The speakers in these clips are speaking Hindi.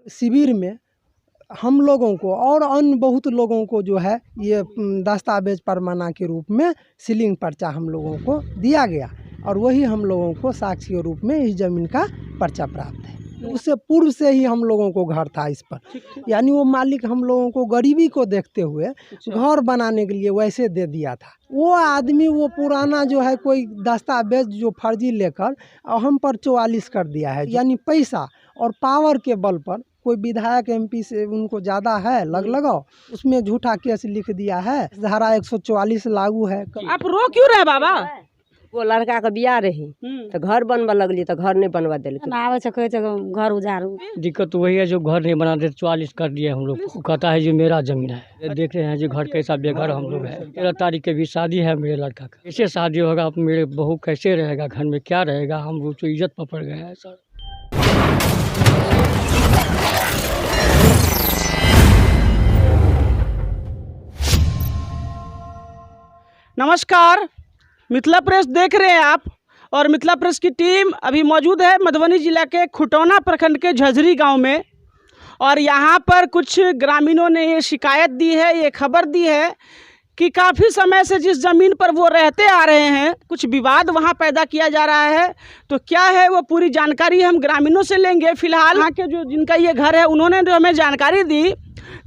शिविर में हम लोगों को और अन्य बहुत लोगों को जो है ये दस्तावेज परमाना के रूप में सीलिंग पर्चा हम लोगों को दिया गया और वही हम लोगों को साक्ष्य के रूप में इस ज़मीन का पर्चा प्राप्त है। उससे पूर्व से ही हम लोगों को घर था इस पर, यानी वो मालिक हम लोगों को गरीबी को देखते हुए घर बनाने के लिए वैसे दे दिया था। वो आदमी वो पुराना जो है कोई दस्तावेज जो फर्जी लेकर हम पर 44 कर दिया है, यानी पैसा और पावर के बल पर कोई विधायक एमपी से उनको ज़्यादा है लगाओ, उसमें झूठा केस लिख दिया है। धारा 144 लागू है। आप रो क्यों रहे बाबा? वो लड़का के बियाह रही तो घर बनवा लगली तो घर नहीं बनवा दिल घर उजारू। दिक्कत वही है जो घर नहीं बना देते, 44 कर दिए हम लोग। कहता है जो मेरा जमीन है। देख रहे हैं जो घर कैसा बेघर हम लोग है। 13 तारीख के भी शादी है मेरे लड़का का। कैसे शादी होगा, मेरे बहू कैसे रहेगा, घर में क्या रहेगा, हम लोग तो इज्जत पर पड़ गए हैं सर। नमस्कार, मिथिला प्रेस देख रहे हैं आप और मिथिला प्रेस की टीम अभी मौजूद है मधुबनी जिला के खुटौना प्रखंड के झझरी गांव में। और यहां पर कुछ ग्रामीणों ने ये शिकायत दी है, ये खबर दी है कि काफ़ी समय से जिस ज़मीन पर वो रहते आ रहे हैं कुछ विवाद वहां पैदा किया जा रहा है। तो क्या है वो पूरी जानकारी हम ग्रामीणों से लेंगे। फिलहाल यहाँ के जो जिनका ये घर है उन्होंने जो हमें जानकारी दी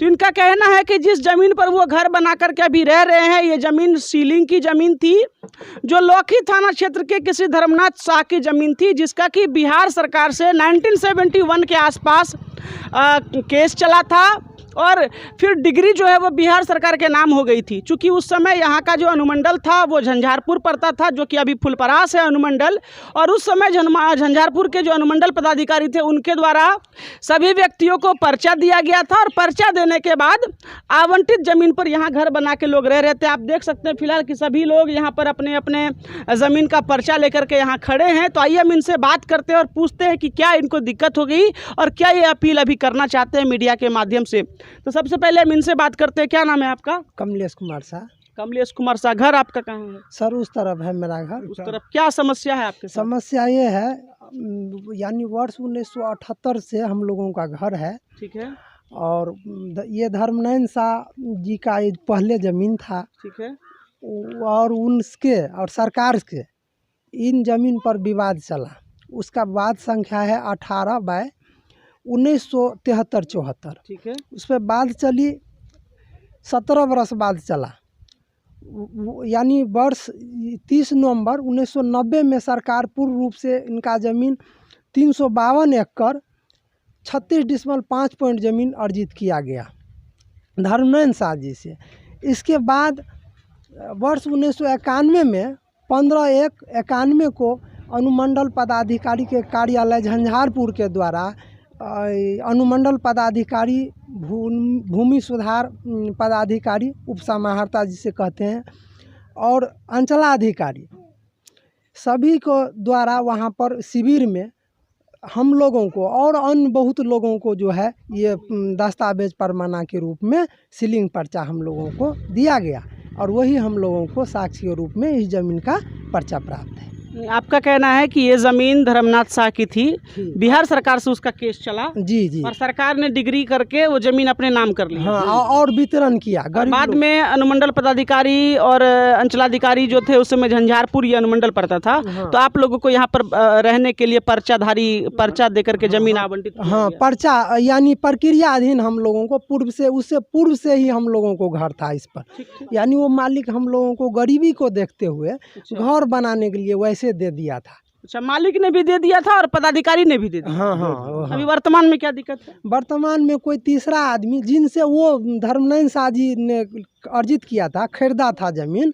तो इनका कहना है कि जिस ज़मीन पर वो घर बना कर के अभी रह रहे हैं ये ज़मीन सीलिंग की ज़मीन थी, जो लौकी थाना क्षेत्र के किसी धर्मनाथ शाह की ज़मीन थी, जिसका कि बिहार सरकार से 1971 के आसपास केस चला था और फिर डिग्री जो है वो बिहार सरकार के नाम हो गई थी। चूँकि उस समय यहाँ का जो अनुमंडल था वो झंझारपुर पड़ता था, जो कि अभी फुलपरास है अनुमंडल। और उस समय झंझारपुर के जो अनुमंडल पदाधिकारी थे उनके द्वारा सभी व्यक्तियों को पर्चा दिया गया था और पर्चा देने के बाद आवंटित ज़मीन पर यहाँ घर बना के लोग रह रहे थे। आप देख सकते हैं फिलहाल कि सभी लोग यहाँ पर अपने अपने ज़मीन का पर्चा लेकर के यहाँ खड़े हैं। तो आइए हम इनसे बात करते हैं और पूछते हैं कि क्या इनको दिक्कत हो गई और क्या ये अपील अभी करना चाहते हैं मीडिया के माध्यम से। तो सबसे पहले हम इनसे बात करते हैं। क्या नाम है आपका? कमलेश कुमार शाह। कमलेश कुमार शाह, घर आपका कहाँ है? सर उस तरफ है मेरा घर। उस तरफ क्या समस्या है आपके? समस्या ये है, यानी वर्ष 1978 से हम लोगों का घर है, ठीक है, और ये धर्मनयन शाह जी का ये पहले ज़मीन था, ठीक है, और उनके और सरकार के इन ज़मीन पर विवाद चला। उसका वाद संख्या है 18/1973-74, ठीक है। उस पर बात चली 17 बरस बाद चला, यानी वर्ष 30 नवंबर 1990 में सरकार पूर्ण रूप से इनका ज़मीन 352 एकड़ 36.5 पॉइंट ज़मीन अर्जित किया गया धर्मनयन शाह जी से। इसके बाद वर्ष 1991 में 15/1/91 को अनुमंडल पदाधिकारी के कार्यालय झंझारपुर के द्वारा अनुमंडल पदाधिकारी, भूमि सुधार पदाधिकारी, उपसमाहर्ता जिसे कहते हैं, और अंचलाधिकारी सभी को द्वारा वहाँ पर शिविर में हम लोगों को और अन्य बहुत लोगों को जो है ये दस्तावेज परमाना के रूप में सीलिंग पर्चा हम लोगों को दिया गया और वही हम लोगों को साक्ष्य के रूप में इस ज़मीन का पर्चा प्राप्त है। आपका कहना है कि ये ज़मीन धर्मनाथ शाह की थी, बिहार सरकार से उसका केस चला, जी, और सरकार ने डिग्री करके वो ज़मीन अपने नाम कर ली। हाँ, और वितरण किया। बाद में अनुमंडल पदाधिकारी और अंचलाधिकारी जो थे उस समय झंझारपुर ये अनुमंडल पड़ता था। हाँ। तो आप लोगों को यहाँ पर रहने के लिए पर्चा दे करके ज़मीन आवंटित। हाँ, पर्चा यानी प्रक्रियाधीन हम लोगों को उससे पूर्व से ही हम लोगों को घर था इस पर, यानी वो मालिक हम लोगों को गरीबी को देखते हुए घर बनाने के लिए वैसे दे दिया था। अच्छा, मालिक ने भी दे दिया था और पदाधिकारी ने भी दे दिया। हाँ, हाँ। अभी वर्तमान में क्या दिक्कत है? वर्तमान में कोई तीसरा आदमी जिनसे वो धर्मनयन शाह जी ने अर्जित किया था, खरीदा था ज़मीन,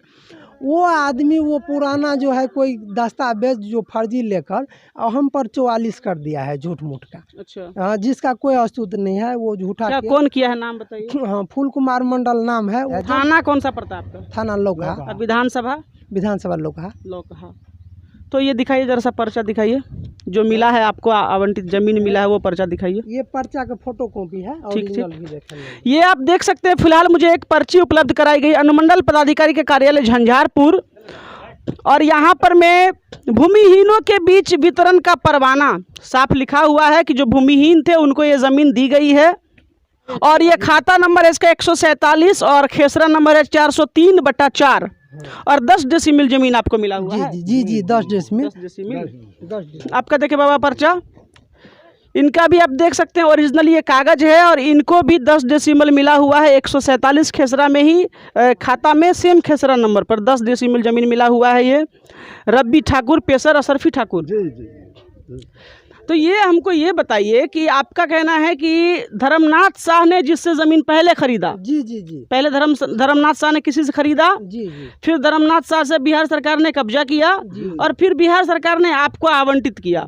वो आदमी वो पुराना जो है कोई दस्तावेज जो फर्जी लेकर हम पर 44 कर दिया है झूठ मूठ का। अच्छा। जिसका कोई अस्तित्व नहीं है, वो झूठा। क्या कौन किया है, नाम बताइए? हाँ, फूल कुमार मंडल नाम है। थाना कौन सा पड़ता है आपका? थाना लोकहा। विधानसभा लोकहा। तो ये दिखाइए जरा सा पर्चा दिखाइए, जो मिला है आपको आवंटित ज़मीन मिला है वो पर्चा दिखाइए। ये पर्चा का फोटो कॉपी है, ओरिजिनल भी देखेंगे। ये आप देख सकते हैं। फिलहाल मुझे एक पर्ची उपलब्ध कराई गई अनुमंडल पदाधिकारी के कार्यालय झंझारपुर, और यहाँ पर मैं भूमिहीनों के बीच वितरण का परवाना साफ लिखा हुआ है कि जो भूमिहीन थे उनको ये ज़मीन दी गई है। और ये खाता नंबर है इसका 147 और खेसरा नंबर है 403/4 और 10 डेसिमिल जमीन आपको मिला हुआ है। जी 10 डेसिमिल। 10 डेसिमिल आपका देखे बाबा पर्चा, इनका भी आप देख सकते हैं ओरिजिनल ये कागज़ है और इनको भी 10 डेसिमल मिला हुआ है। 147 खेसरा में ही खाता में सेम खेसरा नंबर पर 10 डेसिमल ज़मीन मिला हुआ है। ये रब्बी ठाकुर, पेशर अशरफी ठाकुर। तो ये हमको ये बताइए कि आपका कहना है कि धर्मनाथ शाह ने जिससे ज़मीन पहले खरीदा, जी पहले धर्मनाथ शाह ने किसी से खरीदा, जी फिर धर्मनाथ शाह से बिहार सरकार ने कब्जा किया और फिर बिहार सरकार ने आपको आवंटित किया।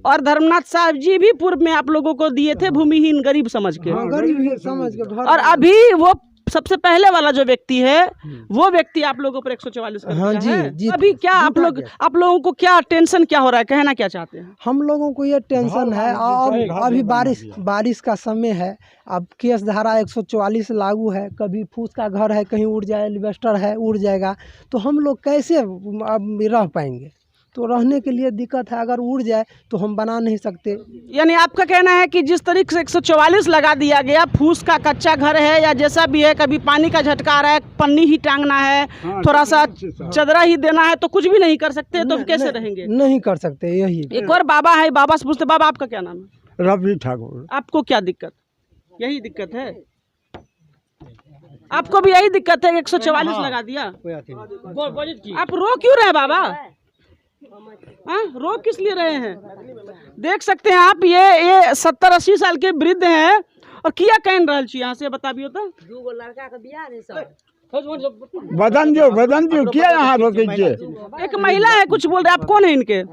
और धर्मनाथ साहब जी भी पूर्व में आप लोगों को दिए थे भूमिहीन गरीब समझ के। गरीब समझ के। और अभी वो सबसे पहले वाला जो व्यक्ति है वो व्यक्ति आप लोगों पर 144 कर दिया है। जी। अभी क्या आप लोगों को क्या टेंशन क्या हो रहा है, कहना क्या चाहते हैं? हम लोगों को ये टेंशन है, अब अभी बारिश का समय है, अब केस धारा 144 लागू है। कभी फूस का घर है कहीं उड़ जाए, एलिवेस्टर है उड़ जाएगा, तो हम लोग कैसे अब रह पाएंगे? तो रहने के लिए दिक्कत है, अगर उड़ जाए तो हम बना नहीं सकते। यानी आपका कहना है कि जिस तरीके से 144 लगा दिया गया, फूस का कच्चा घर है या जैसा भी है, कभी पानी का झटका आ रहा है, पन्नी ही टांगना है, थोड़ा सा चदरा ही देना है, तो कुछ भी नहीं कर सकते, तो कैसे रहेंगे? नहीं कर सकते। यही एक और बाबा है, बाबा से पूछते, बाबा आपका क्या नाम है? रवि ठाकुर। आपको क्या दिक्कत? यही दिक्कत है आपको भी? यही दिक्कत है, 144 लगा दिया। आप रो क्यों रहे बाबा? रो किस लिए रहे हैं? देख सकते हैं आप, ये 70-80 साल के वृद्ध हैं और किया कहन रहल छी यहाँ से बताबियो तो। दूगो लड़का के बियाह है सर। बदन जो किया यहाँ रोके छे। एक महिला है, कुछ बोल रहे, आप कौन है इनके?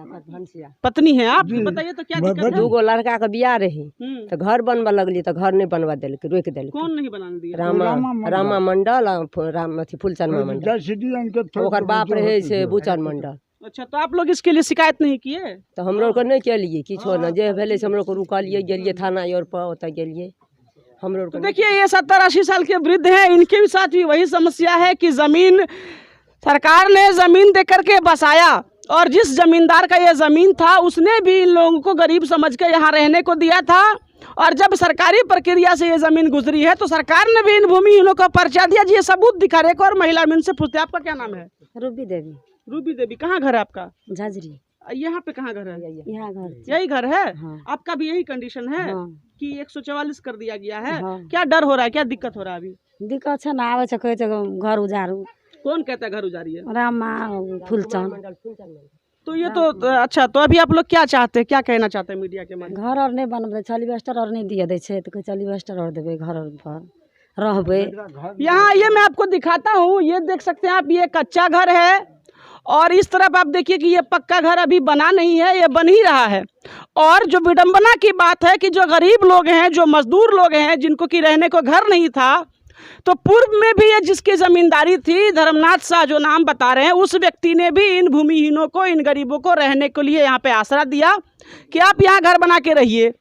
पत्नी है आप? बताइए तो क्या दिक्कत है? दूगो लड़का के बियाह रही तो घर बनवा लगली तो घर नहीं बनवा दिलके, रोक दिलके। कौन नहीं बनाने दिया? रामा मंडल और फूलचंद मंडल, ओकर बाप रहे से बुचन मंडल। अच्छा, तो आप लोग इसके लिए शिकायत नहीं किए? तो हम लोग को नहीं केलिए किछो न, जे भेले से हम लोग को रुकलिए, गेलिए थाना और पर ओतऽ गेलिए हम लोग। तो देखिए ये 70-80 साल के वृद्ध हैं, इनके भी साथ भी वही समस्या है कि ज़मीन सरकार ने ज़मीन दे करके बसाया और जिस जमींदार का ये ज़मीन था उसने भी इन लोगों को गरीब समझ के यहाँ रहने को दिया था। और जब सरकारी प्रक्रिया से ये ज़मीन गुजरी है तो सरकार ने भी इन भूमिहीनों को पर्चा दिया। जी ये सबूत दिखा रहे। एक और महिला में इनसे पूछते, आपका क्या नाम है? रूबी देवी। रूबी देवी, कहाँ घर है आपका? झांझरी। यहाँ पे कहाँ घर है? यहाँ घर। यही घर है? हाँ। आपका भी यही कंडीशन है? हाँ। कि 144 कर दिया गया है? हाँ। क्या डर हो रहा है, क्या दिक्कत हो रहा है अभी? दिक्कत है ना, आवे छै कहै छै घर उजारू। कौन कहता है घर उजारी है? रामा फूलचंद। तो ये तो अच्छा, तो अभी आप लोग क्या चाहते हैं, क्या कहना चाहते हैं मीडिया के माध्यम? घर और नहीं बनबे, एलिवेस्टर और नहीं दिए दै छै तो कहै एलिवेस्टर और देबे, घर और पर रहबे। यहाँ ये मैं आपको दिखाता हूँ, ये देख सकते हैं आप, ये कच्चा घर है और इस तरफ आप देखिए कि ये पक्का घर अभी बना नहीं है, ये बन ही रहा है। और जो विडंबना की बात है कि जो गरीब लोग हैं, जो मजदूर लोग हैं, जिनको कि रहने को घर नहीं था, तो पूर्व में भी ये जिसकी ज़मींदारी थी, धर्मनाथ शाह जो नाम बता रहे हैं, उस व्यक्ति ने भी इन भूमिहीनों को, इन गरीबों को रहने के लिए यहाँ पे आसरा दिया कि आप यहाँ घर बना के रहिए।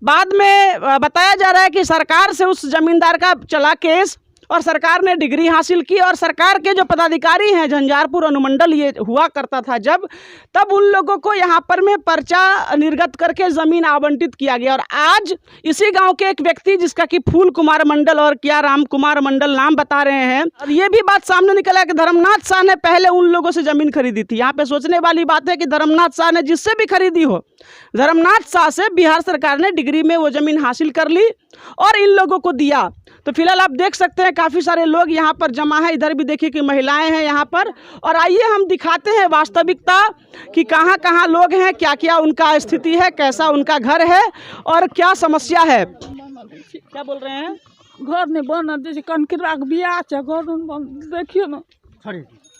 बाद में बताया जा रहा है कि सरकार से उस ज़मींदार का चला केस और सरकार ने डिग्री हासिल की और सरकार के जो पदाधिकारी हैं, झंझारपुर अनुमंडल ये हुआ करता था जब, तब उन लोगों को यहाँ पर में पर्चा निर्गत करके ज़मीन आवंटित किया गया। और आज इसी गांव के एक व्यक्ति जिसका कि फूल कुमार मंडल और क्या राम कुमार मंडल नाम बता रहे हैं, और ये भी बात सामने निकला कि धर्मनाथ शाह ने पहले उन लोगों से ज़मीन खरीदी थी। यहाँ पे सोचने वाली बात है कि धर्मनाथ शाह ने जिससे भी खरीदी हो, धर्मनाथ शाह से बिहार सरकार ने डिग्री में वो ज़मीन हासिल कर ली और इन लोगों को दिया। तो फिलहाल आप देख सकते हैं काफ़ी सारे लोग यहाँ पर जमा है। इधर भी देखिए कि महिलाएं हैं यहाँ पर। और आइए हम दिखाते हैं वास्तविकता कि कहाँ कहाँ लोग हैं, क्या क्या उनका स्थिति है, कैसा उनका घर है और क्या समस्या है। क्या बोल रहे हैं? घर नहीं बना, जैसे कंकरा के बियाह छै, घर देखियो ना।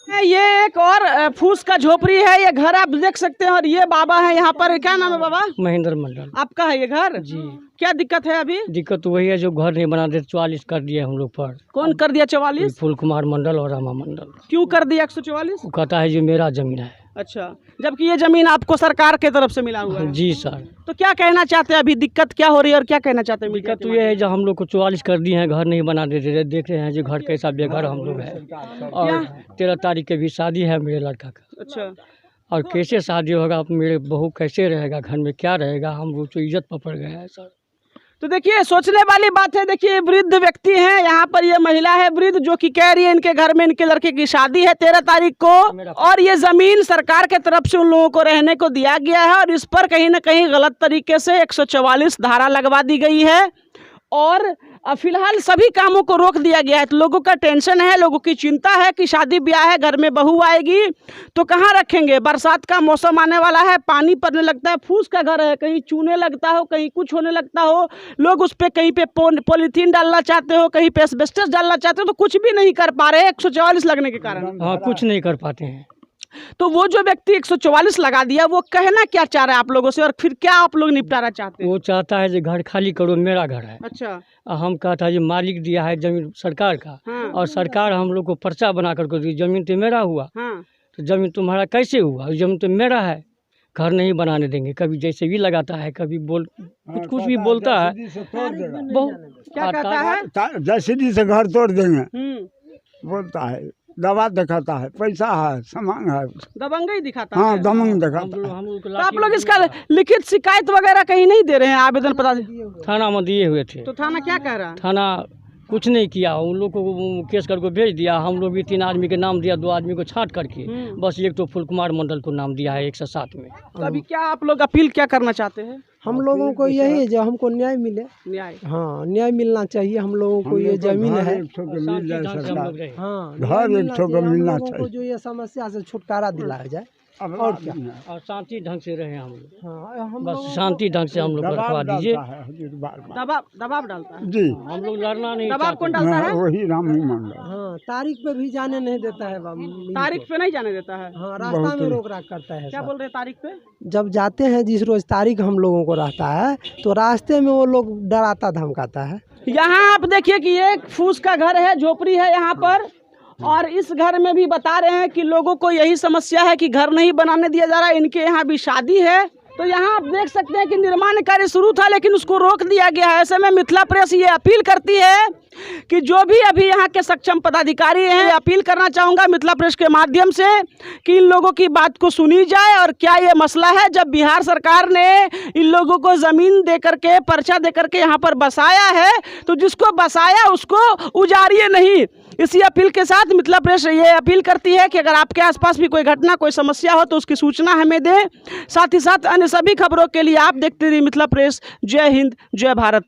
ये एक और फूस का झोपड़ी है, ये घर आप देख सकते हैं। और ये बाबा है यहाँ पर, क्या नाम है बाबा? महेंद्र मंडल। आपका है ये घर? जी। क्या दिक्कत है अभी? दिक्कत तो वही है, जो घर नहीं बना दे 44 कर दिए हम लोग पर। कौन कर दिया 44? फूल कुमार मंडल और रामा मंडल। क्यों कर दिया 144? वो कहता है जो मेरा जमीन है। अच्छा, जबकि ये जमीन आपको सरकार के तरफ से मिला हुआ है। जी सर। तो क्या कहना चाहते हैं, अभी दिक्कत क्या हो रही है और क्या कहना चाहते हैं? दिक्कत तो ये है जो हम लोग को 44 कर दिए हैं, घर नहीं बना देते थे। देख रहे हैं जो घर कैसा बेघर हम लोग है। और 13 तारीख के भी शादी है मेरे लड़का का। अच्छा, और कैसे शादी होगा, मेरे बहू कैसे रहेगा, घर में क्या रहेगा, हम लोग तो इज्जत पर पड़ गए हैं सर। तो देखिए सोचने वाली बात है। देखिए वृद्ध व्यक्ति हैं यहाँ पर, ये महिला है वृद्ध जो कि कह रही है इनके घर में इनके लड़के की शादी है 13 तारीख को, और ये जमीन सरकार के तरफ से उन लोगों को रहने को दिया गया है और इस पर कहीं ना कहीं गलत तरीके से 144 धारा लगवा दी गई है और फिलहाल सभी कामों को रोक दिया गया है। तो लोगों का टेंशन है, लोगों की चिंता है कि शादी ब्याह है, घर में बहू आएगी तो कहाँ रखेंगे। बरसात का मौसम आने वाला है, पानी पड़ने लगता है, फूस का घर है, कहीं चूने लगता हो, कहीं कुछ होने लगता हो, लोग उस पर कहीं पे पॉलीथीन डालना चाहते हो, कहीं पे एस्बेस्टस डालना चाहते हो, तो कुछ भी नहीं कर पा रहे 144 लगने के कारण। हाँ, कुछ नहीं कर पाते हैं। तो वो जो व्यक्ति 144 लगा दिया वो कहना क्या चाह रहा है आप लोगों से और फिर क्या आप लोग निपटारा चाहते हैं? वो चाहता है जो घर खाली करो, मेरा घर है। अच्छा, हम कहता है जो मालिक दिया है जमीन सरकार का, हाँ। और सरकार हम लोग को पर्चा बना कर दी, जमीन तो मेरा हुआ। हाँ। तो जमीन तुम्हारा कैसे हुआ, जमीन तो मेरा है, घर नहीं बनाने देंगे। कभी जैसे भी लगाता है, कभी कुछ भी बोलता है। क्या कहता है? जैसे से घर तोड़ देंगे बोलता है, दवा दिखाता है, पैसा है, सामान है, दबंगई दिखाता है। हाँ दमंग दिखाता है। तो आप लोग इसका लिखित शिकायत वगैरह कहीं नहीं दे रहे हैं, आवेदन पता? थाना में दिए हुए थे। तो थाना क्या कह रहा है? थाना कुछ नहीं किया, उन लोग को केस करके भेज दिया। हम लोग भी 3 आदमी के नाम दिया, 2 आदमी को छांट करके, बस एक तो फुल कुमार मंडल को नाम दिया है 107 में। तो अभी क्या आप लोग अपील क्या करना चाहते हैं? हम लोगों को यही जो हमको न्याय मिले, न्याय। हाँ न्याय मिलना चाहिए हम लोगों को। ये जमीन है, एक ठो के मिल जाए सरकार। हाँ घर एक ठो का मिलना हम लोगों को चाहिए। जो ये समस्या से छुटकारा दिलाया जाए और क्या। और शांति ढंग से रहे हम लोग, हाँ हम बस शांति ढंग से हम लोग को रखवा दीजिए। दबाव डालता है। जी हम लोग लड़ना नहीं दबाव कौन चाहते। डालता है? वही राम नहीं मान रहा। हाँ तारीख पे भी जाने नहीं देता है तारीख पे नहीं जाने देता है। हाँ रास्ता में रोक राख करता है। क्या बोल रहे हैं तारीख पे? जब जाते हैं जिस रोज तारीख हम लोगों को रहता है तो रास्ते में वो लोग डराता धमकाता है। यहाँ आप देखिए कि एक फूस का घर है, झोपड़ी है यहाँ पर, और इस घर में भी बता रहे हैं कि लोगों को यही समस्या है कि घर नहीं बनाने दिया जा रहा है। इनके यहाँ भी शादी है, तो यहाँ आप देख सकते हैं कि निर्माण कार्य शुरू था लेकिन उसको रोक दिया गया है। ऐसे में मिथिला प्रेस ये अपील करती है कि जो भी अभी यहाँ के सक्षम पदाधिकारी हैं, अपील करना चाहूँगा मिथिला प्रेस के माध्यम से कि इन लोगों की बात को सुनी जाए। और क्या ये मसला है, जब बिहार सरकार ने इन लोगों को ज़मीन दे करके, पर्चा दे करके यहाँ पर बसाया है, तो जिसको बसाया उसको उजाड़िए नहीं। इसी अपील के साथ मिथिला प्रेस ये अपील करती है कि अगर आपके आसपास भी कोई घटना, कोई समस्या हो तो उसकी सूचना हमें दें। साथ ही साथ अन्य सभी खबरों के लिए आप देखते रहिए मिथिला प्रेस। जय हिंद, जय भारत।